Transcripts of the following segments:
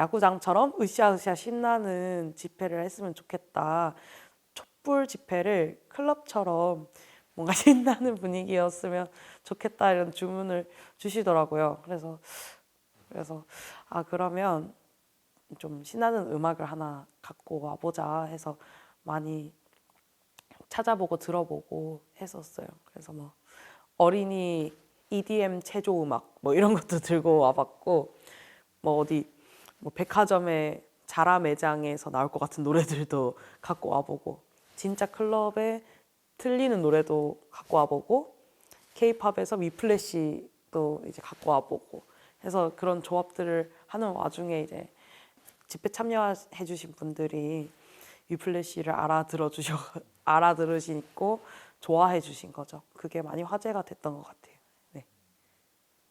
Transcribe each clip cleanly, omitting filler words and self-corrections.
야구장처럼 으쌰으쌰 신나는 집회를 했으면 좋겠다. 촛불 집회를 클럽처럼 뭔가 신나는 분위기였으면 좋겠다 이런 주문을 주시더라고요. 그래서 그러면 좀 신나는 음악을 하나 갖고 와보자 해서 많이 찾아보고 들어보고 했었어요. 그래서 뭐 어린이 EDM 체조 음악 뭐 이런 것도 들고 와봤고, 뭐 어디 뭐 백화점의 자라 매장에서 나올 것 같은 노래들도 갖고 와보고, 진짜 클럽에 틀리는 노래도 갖고 와보고, K-팝에서 위플래시도 이제 갖고 와보고 해서 그런 조합들을 하는 와중에 이제 집회 참여해 주신 분들이 위플래시를 알아들으시고 좋아해 주신 거죠. 그게 많이 화제가 됐던 것 같아요. 네.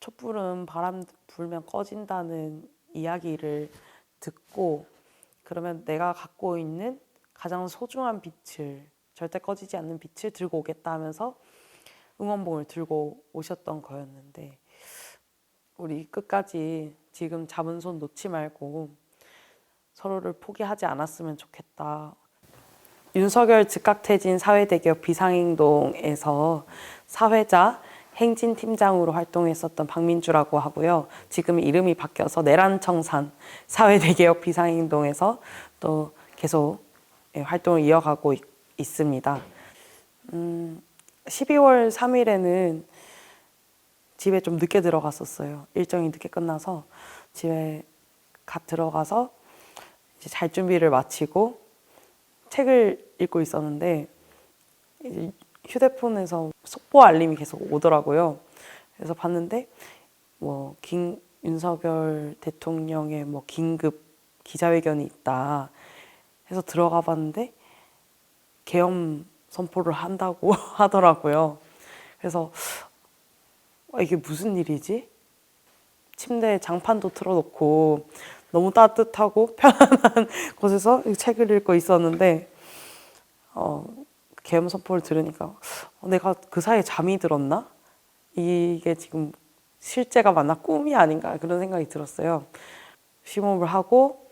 촛불은 바람 불면 꺼진다는 이야기를 듣고, 그러면 내가 갖고 있는 가장 소중한 빛을, 절대 꺼지지 않는 빛을 들고 오겠다 하면서 응원봉을 들고 오셨던 거였는데, 우리 끝까지 지금 잡은 손 놓지 말고 서로를 포기하지 않았으면 좋겠다. 윤석열 즉각퇴진 사회대기업 비상행동에서 사회자 행진팀장으로 활동했었던 박민주라고 하고요. 지금 이름이 바뀌어서 내란청산 사회대기업 비상행동에서 또 계속 활동을 이어가고 있습니다. 12월 3일에는 집에 좀 늦게 들어갔었어요. 일정이 늦게 끝나서 집에 들어가서 이제 잘 준비를 마치고 책을 읽고 있었는데 이제 휴대폰에서 속보 알림이 계속 오더라고요. 그래서 봤는데 뭐 윤석열 대통령의 뭐 긴급 기자회견이 있다 해서 들어가 봤는데 계엄 선포를 한다고 하더라고요. 그래서 이게 무슨 일이지? 침대에 장판도 틀어놓고 너무 따뜻하고 편안한 곳에서 책을 읽고 있었는데 계엄 선포를 들으니까 내가 그 사이에 잠이 들었나? 이게 지금 실제가 맞나 꿈이 아닌가 그런 생각이 들었어요. 심호흡을 하고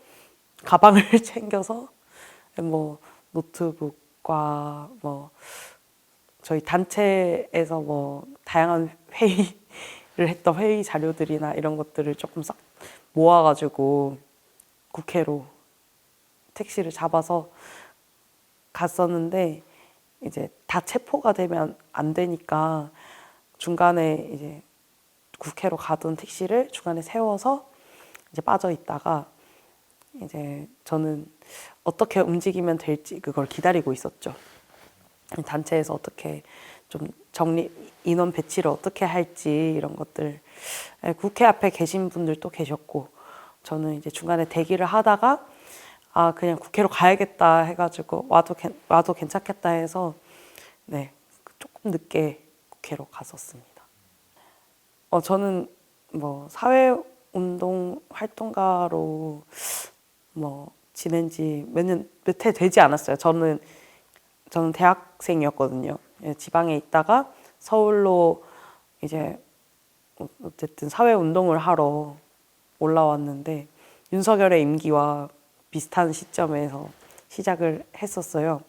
가방을 챙겨서 뭐 노트북과 뭐 저희 단체에서 뭐 다양한 회의를 했던 회의 자료들이나 이런 것들을 조금 싹 모아가지고 국회로 택시를 잡아서 갔었는데, 이제 다 체포가 되면 안 되니까 중간에 이제 국회로 가던 택시를 중간에 세워서 이제 빠져 있다가 이제 저는 어떻게 움직이면 될지 그걸 기다리고 있었죠. 단체에서 어떻게 좀 인원 배치를 어떻게 할지 이런 것들, 국회 앞에 계신 분들도 계셨고, 저는 이제 중간에 대기를 하다가 그냥 국회로 가야겠다 해가지고 와도 괜찮겠다 해서 네, 조금 늦게 국회로 갔었습니다. 저는 뭐 사회운동 활동가로 뭐 지낸 지 몇 해 되지 않았어요. 저는 대학생이었거든요. 지방에 있다가 서울로 이제 어쨌든 사회운동을 하러 올라왔는데 윤석열의 임기와 비슷한 시점에서 시작을 했었어요.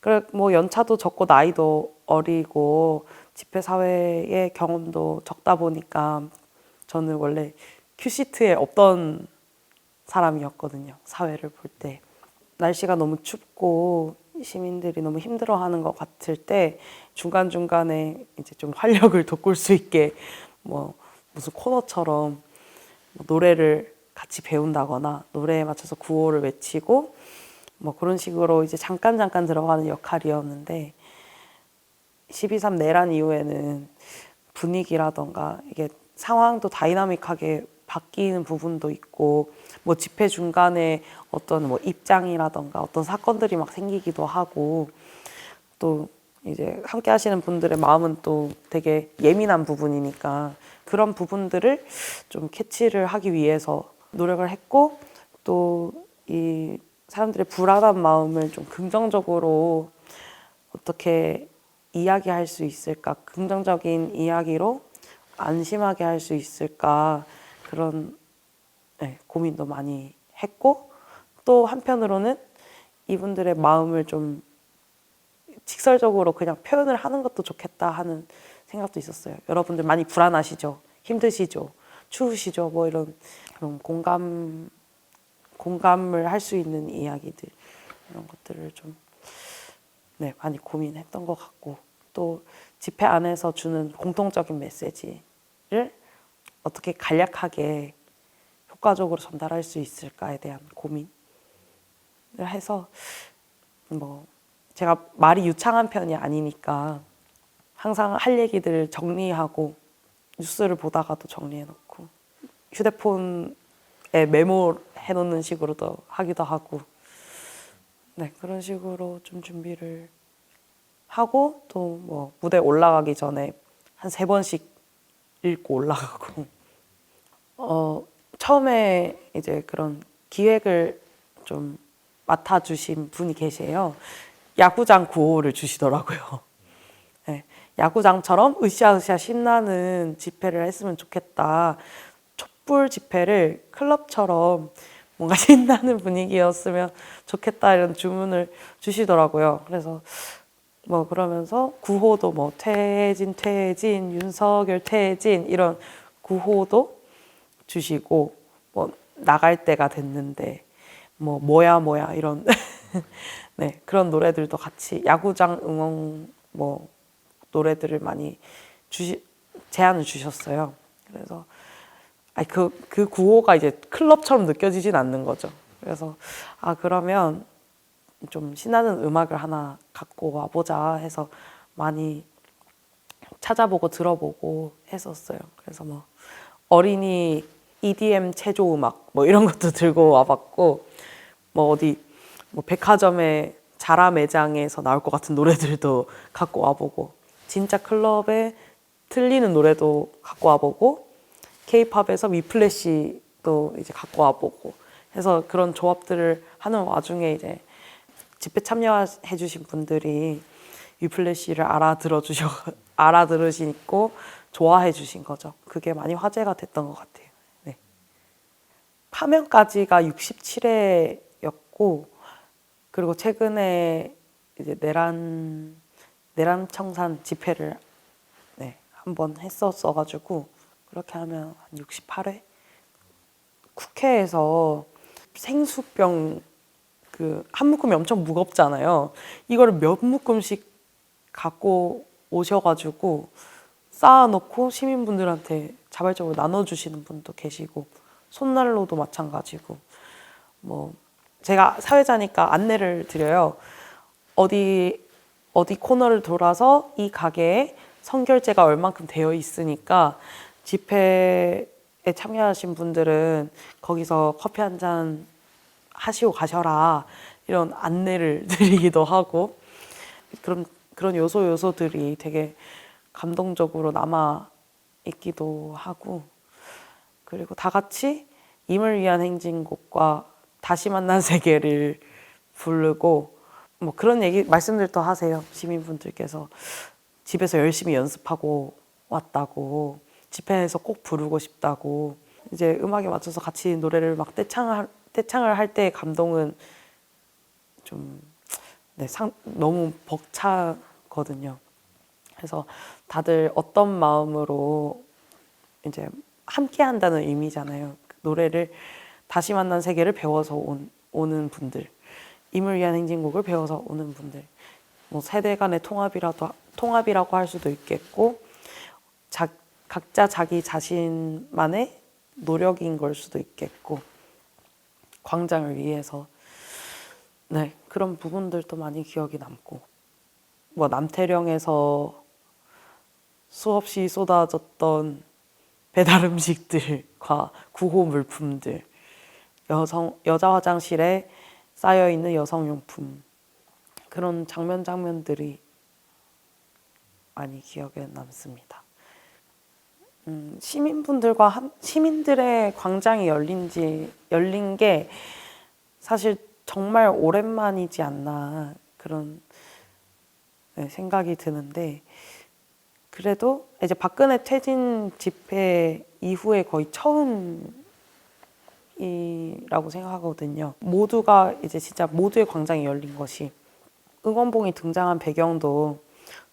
그래 뭐 연차도 적고 나이도 어리고 집회 사회의 경험도 적다 보니까 저는 원래 큐시트에 없던 사람이었거든요. 사회를 볼 때. 날씨가 너무 춥고 시민들이 너무 힘들어하는 것 같을 때 중간중간에 이제 좀 활력을 돋굴 수 있게 뭐 무슨 코너처럼 노래를 같이 배운다거나 노래에 맞춰서 구호를 외치고 뭐 그런 식으로 이제 잠깐 들어가는 역할이었는데, 12.3 내란 이후에는 분위기라던가 이게 상황도 다이나믹하게 바뀌는 부분도 있고, 뭐 집회 중간에 어떤 뭐 입장이라던가 어떤 사건들이 막 생기기도 하고, 또 이제 함께 하시는 분들의 마음은 또 되게 예민한 부분이니까 그런 부분들을 좀 캐치를 하기 위해서 노력을 했고, 또 이 사람들의 불안한 마음을 좀 긍정적으로 어떻게 이야기할 수 있을까, 긍정적인 이야기로 안심하게 할 수 있을까, 그런 고민도 많이 했고 또 한편으로는 이분들의 마음을 좀 직설적으로 그냥 표현을 하는 것도 좋겠다 하는 생각도 있었어요. 여러분들 많이 불안하시죠? 힘드시죠? 추우시죠? 뭐 이런 그런 공감을 할 수 있는 이야기들 이런 것들을 좀 네, 많이 고민했던 것 같고 또 집회 안에서 주는 공통적인 메시지를 어떻게 간략하게 효과적으로 전달할 수 있을까에 대한 고민을 해서 뭐 제가 말이 유창한 편이 아니니까 항상 할 얘기들을 정리하고 뉴스를 보다가도 정리해놓고 휴대폰에 메모해 놓는 식으로도 하기도 하고 네 그런 식으로 좀 준비를 하고 또 뭐 무대 올라가기 전에 한 3번씩 읽고 올라가고 처음에 이제 그런 기획을 좀 맡아주신 분이 계세요. 야구장 구호를 주시더라고요. 네, 야구장처럼 으쌰으쌰 신나는 집회를 했으면 좋겠다. 촛불 집회를 클럽처럼 뭔가 신나는 분위기였으면 좋겠다 이런 주문을 주시더라고요. 그래서 뭐 그러면서 구호도 뭐 퇴진 퇴진 윤석열 퇴진 이런 구호도 주시고 뭐 나갈 때가 됐는데 뭐 뭐야 이런 네 그런 노래들도 같이 야구장 응원 뭐 노래들을 많이 제안을 주셨어요. 그래서 그 구호가 이제 클럽처럼 느껴지진 않는 거죠. 그래서 그러면 좀 신나는 음악을 하나 갖고 와보자 해서 많이 찾아보고 들어보고 했었어요. 그래서 뭐 어린이 EDM 체조 음악 뭐 이런 것도 들고 와봤고 뭐 어디 뭐 백화점의 자라 매장에서 나올 것 같은 노래들도 갖고 와보고 진짜 클럽에 틀리는 노래도 갖고 와보고 K-팝에서 위플래시도 이제 갖고 와보고 해서 그런 조합들을 하는 와중에 이제 집회 참여해 주신 분들이 위플래시를 알아들으시고 좋아해 주신 거죠. 그게 많이 화제가 됐던 것 같아요. 네. 파면까지가 67회였고 그리고 최근에 이제 내란청산 집회를 네, 한번 했었어가지고 그렇게 하면 한 68회? 국회에서 생수병 한 묶음이 엄청 무겁잖아요. 이거를 몇 묶음씩 갖고 오셔가지고 쌓아놓고 시민분들한테 자발적으로 나눠주시는 분도 계시고 손난로도 마찬가지고 뭐 제가 사회자니까 안내를 드려요. 어디 코너를 돌아서 이 가게에 선결제가 얼만큼 되어 있으니까 집회에 참여하신 분들은 거기서 커피 한 잔 하시고 가셔라 이런 안내를 드리기도 하고 그런 요소들이 되게 감동적으로 남아 있기도 하고 그리고 다 같이 임을 위한 행진곡과 다시 만난 세계를 부르고 뭐 그런 말씀들도 하세요. 시민분들께서 집에서 열심히 연습하고 왔다고 집회에서 꼭 부르고 싶다고 이제 음악에 맞춰서 같이 노래를 막 떼창을 할 때의 감동은 좀 너무 벅차거든요. 그래서 다들 어떤 마음으로 이제 함께 한다는 의미잖아요. 노래를 다시 만난 세계를 배워서 오는 분들, 임을 위한 행진곡을 배워서 오는 분들, 뭐 세대 간의 통합이라고 할 수도 있겠고, 각자 자기 자신만의 노력인 걸 수도 있겠고, 광장을 위해서 네 그런 부분들도 많이 기억이 남고, 뭐 남태령에서 수없이 쏟아졌던 배달 음식들과 구호 물품들, 여자 화장실에 쌓여 있는 여성용품 그런 장면들이 많이 기억에 남습니다. 시민들의 광장이 열린 게 사실 정말 오랜만이지 않나 그런 생각이 드는데 그래도 이제 박근혜 퇴진 집회 이후에 거의 처음이었던 시작이라고 생각하거든요. 모두가 이제 진짜 모두의 광장이 열린 것이, 응원봉이 등장한 배경도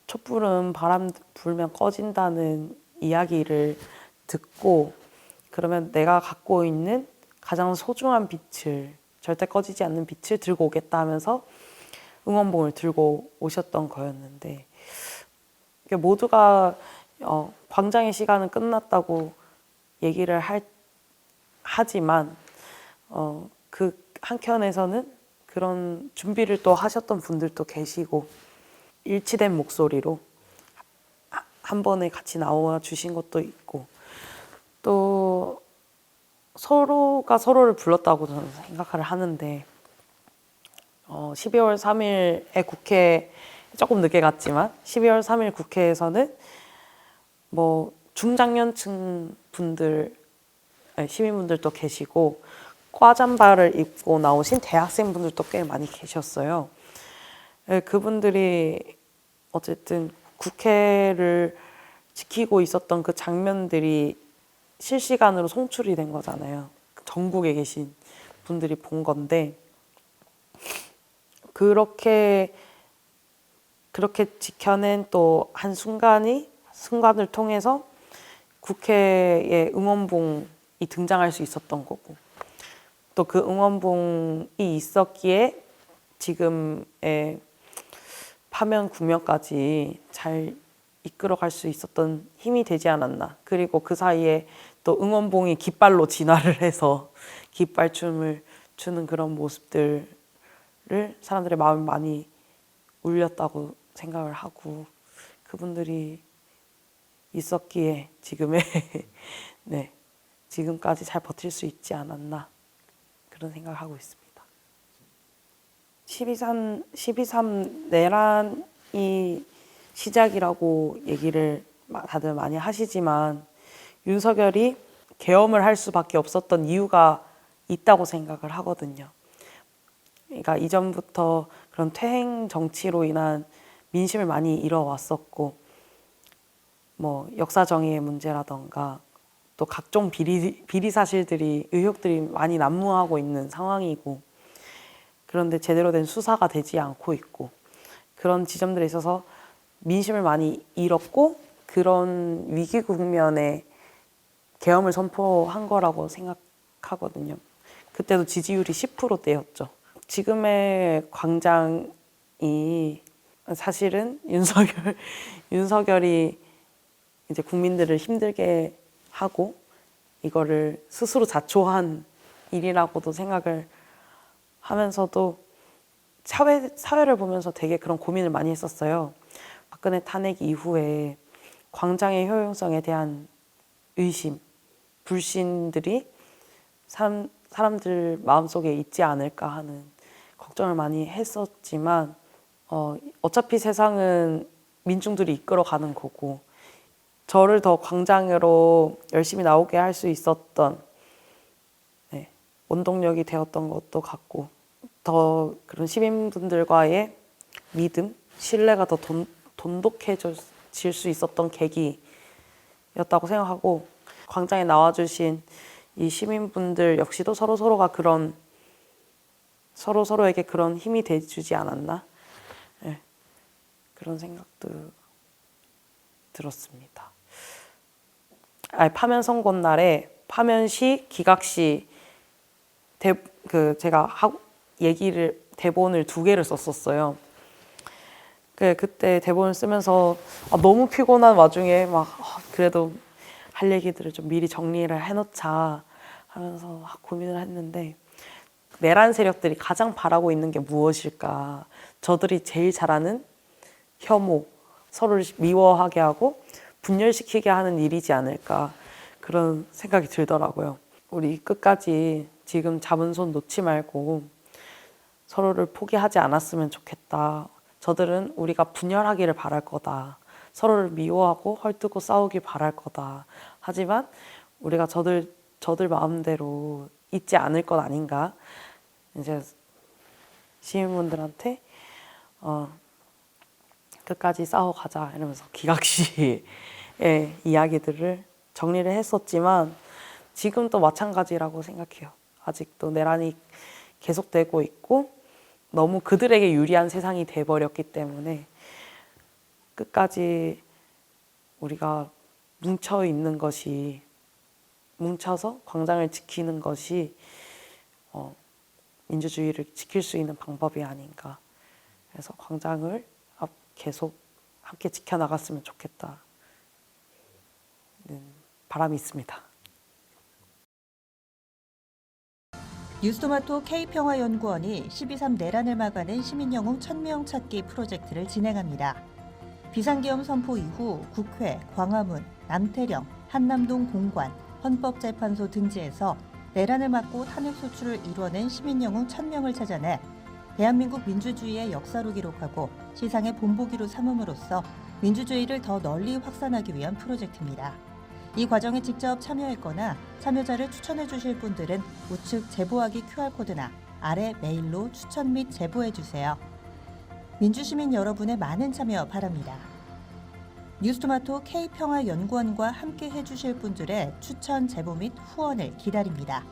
촛불은 바람 불면 꺼진다는 이야기를 듣고, 그러면 내가 갖고 있는 가장 소중한 빛을, 절대 꺼지지 않는 빛을 들고 오겠다 하면서 응원봉을 들고 오셨던 거였는데, 모두가 광장의 시간은 끝났다고 얘기를 하지만 그 한켠에서는 그런 준비를 또 하셨던 분들도 계시고, 일치된 목소리로 한 번에 같이 나와 주신 것도 있고, 또 서로가 서로를 불렀다고 저는 생각을 하는데, 12월 3일에 국회, 조금 늦게 갔지만 12월 3일 국회에서는 뭐 중장년층 분들, 시민분들도 계시고, 과잠바를 입고 나오신 대학생분들도 꽤 많이 계셨어요. 그분들이 어쨌든 국회를 지키고 있었던 그 장면들이 실시간으로 송출이 된 거잖아요. 전국에 계신 분들이 본 건데, 그렇게 지켜낸 또 한 순간을 통해서 국회에 응원봉이 등장할 수 있었던 거고, 또 그 응원봉이 있었기에 지금의 파면 국면까지 잘 이끌어갈 수 있었던 힘이 되지 않았나. 그리고 그 사이에 또 응원봉이 깃발로 진화를 해서 깃발춤을 추는 그런 모습들을 사람들의 마음이 많이 울렸다고 생각을 하고, 그분들이 있었기에 지금의 네, 지금까지 잘 버틸 수 있지 않았나, 그런 생각을 하고 있습니다. 12.3 내란이 시작이라고 얘기를 다들 많이 하시지만, 윤석열이 계엄을 할 수밖에 없었던 이유가 있다고 생각을 하거든요. 그러니까 이전부터 그런 퇴행 정치로 인한 민심을 많이 잃어왔었고, 뭐 역사 정의의 문제라던가 또 각종 비리 사실들이, 의혹들이 많이 난무하고 있는 상황이고, 그런데 제대로 된 수사가 되지 않고 있고, 그런 지점들에 있어서 민심을 많이 잃었고, 그런 위기 국면에 계엄을 선포한 거라고 생각하거든요. 그때도 지지율이 10%대였죠. 지금의 광장이 사실은 윤석열이 이제 국민들을 힘들게 하고 이거를 스스로 자초한 일이라고도 생각을 하면서도, 사회를 보면서 되게 그런 고민을 많이 했었어요. 박근혜 탄핵 이후에 광장의 효용성에 대한 의심, 불신들이 사람들 마음속에 있지 않을까 하는 걱정을 많이 했었지만, 어차피 세상은 민중들이 이끌어가는 거고, 저를 더 광장으로 열심히 나오게 할 수 있었던 원동력이 되었던 것도 같고, 더 그런 시민분들과의 믿음, 신뢰가 더 돈독해질 수 있었던 계기였다고 생각하고, 광장에 나와주신 이 시민분들 역시도 서로가 서로에게 그런 힘이 돼주지 않았나, 그런 생각도 들었습니다. 파면 선고 날에 파면시, 기각시 제가 대본을 2개를 썼었어요. 그때 대본을 쓰면서 너무 피곤한 와중에 그래도 할 얘기들을 좀 미리 정리를 해놓자 하면서 고민을 했는데, 내란 세력들이 가장 바라고 있는 게 무엇일까? 저들이 제일 잘하는 혐오, 서로를 미워하게 하고 분열시키게 하는 일이지 않을까, 그런 생각이 들더라고요. 우리 끝까지 지금 잡은 손 놓지 말고 서로를 포기하지 않았으면 좋겠다. 저들은 우리가 분열하기를 바랄 거다. 서로를 미워하고 헐뜯고 싸우길 바랄 거다. 하지만 우리가 저들 마음대로 있지 않을 것 아닌가. 이제 시민분들한테 끝까지 싸워가자 이러면서 기각시의 이야기들을 정리를 했었지만, 지금도 마찬가지라고 생각해요. 아직도 내란이 계속되고 있고 너무 그들에게 유리한 세상이 돼버렸기 때문에 끝까지 우리가 뭉쳐 있는 것이, 뭉쳐서 광장을 지키는 것이 민주주의를 지킬 수 있는 방법이 아닌가. 그래서 광장을 계속 함께 지켜나갔으면 좋겠다는 바람이 있습니다. 뉴스토마토 K평화연구원이 12.3 내란을 막아낸 시민영웅 1000명 찾기 프로젝트를 진행합니다. 비상계엄 선포 이후 국회, 광화문, 남태령, 한남동 공관, 헌법재판소 등지에서 내란을 막고 탄핵 소추를 이뤄낸 시민영웅 1000명을 찾아내 대한민국 민주주의의 역사로 기록하고 시상의 본보기로 삼음으로써 민주주의를 더 널리 확산하기 위한 프로젝트입니다. 이 과정에 직접 참여했거나 참여자를 추천해 주실 분들은 우측 제보하기 QR코드나 아래 메일로 추천 및 제보해 주세요. 민주시민 여러분의 많은 참여 바랍니다. 뉴스토마토 K평화연구원과 함께 해주실 분들의 추천 제보 및 후원을 기다립니다.